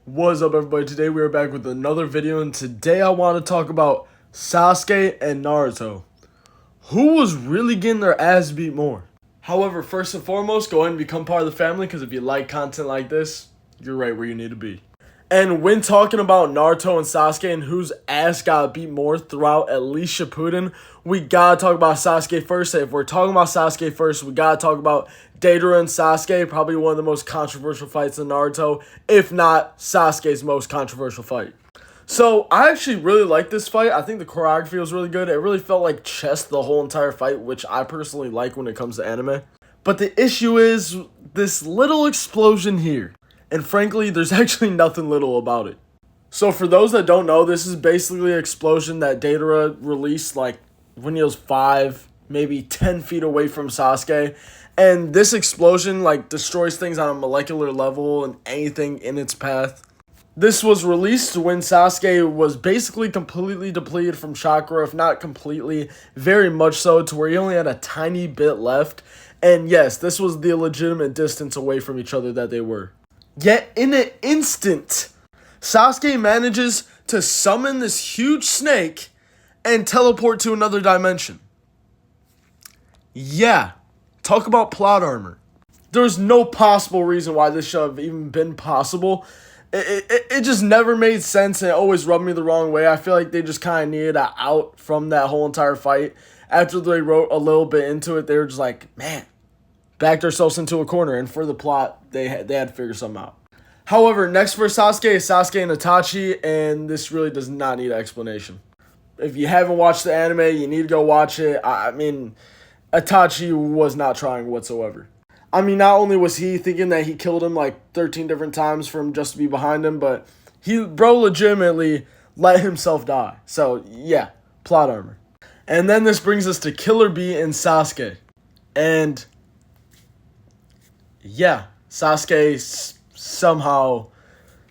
What's up, everybody? Today we are back with another video, and today I want to talk about Sasuke and Naruto. Who was really getting their ass beat more? However, first and foremost, go ahead and become part of the family, because if you like content like this, you're right where you need to be. And when talking about Naruto and Sasuke and whose ass got beat more throughout at least Shippuden, we gotta talk about Sasuke first. If we're talking about Sasuke first, we gotta talk about Deidara and Sasuke, probably one of the most controversial fights in Naruto, if not Sasuke's most controversial fight. So, I actually really like this fight. I think the choreography was really good. It really felt like chess the whole entire fight, which I personally like when it comes to anime. But the issue is this little explosion here. And frankly, there's actually nothing little about it. So for those that don't know, this is basically an explosion that Deidara released like when he was 5, maybe 10 feet away from Sasuke. And this explosion like destroys things on a molecular level and anything in its path. This was released when Sasuke was basically completely depleted from chakra, if not completely, very much so, to where he only had a tiny bit left. And yes, this was the legitimate distance away from each other that they were. Yet, in an instant, Sasuke manages to summon this huge snake and teleport to another dimension. Yeah, talk about plot armor. There's no possible reason why this should have even been possible. It just never made sense, and it always rubbed me the wrong way. I feel like they just kind of needed an out from that whole entire fight. After they wrote a little bit into it, they were just like, man, backed ourselves into a corner, and for the plot, they had to figure something out. However, next for Sasuke is Sasuke and Itachi, and this really does not need an explanation. If you haven't watched the anime, you need to go watch it. I mean, Itachi was not trying whatsoever. I mean, not only was he thinking that he killed him like 13 different times for him just to be behind him, but bro legitimately let himself die. So, yeah, plot armor. And then this brings us to Killer Bee and Sasuke. And yeah, Sasuke somehow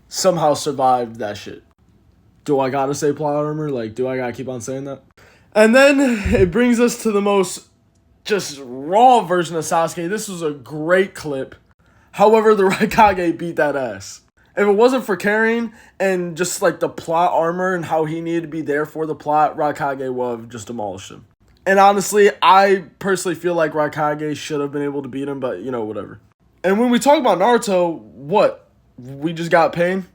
survived that shit. Do I gotta say plot armor? Like, do I gotta keep on saying that? And then it brings us to the most just raw version of Sasuke. This was a great clip. However, the Raikage beat that ass. If it wasn't for carrying and just like the plot armor and how he needed to be there for the plot, Raikage would have just demolished him. And honestly, I personally feel like Raikage should have been able to beat him, but you know, whatever. And when we talk about Naruto, what? We just got Pain?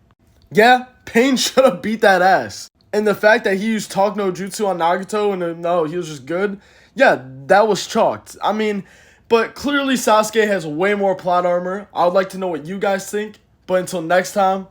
Yeah, Pain should have beat that ass. And the fact that he used Talk no Jutsu on Nagato and no, he was just good, yeah, that was chalked. I mean, but clearly Sasuke has way more plot armor. I would like to know what you guys think. But until next time,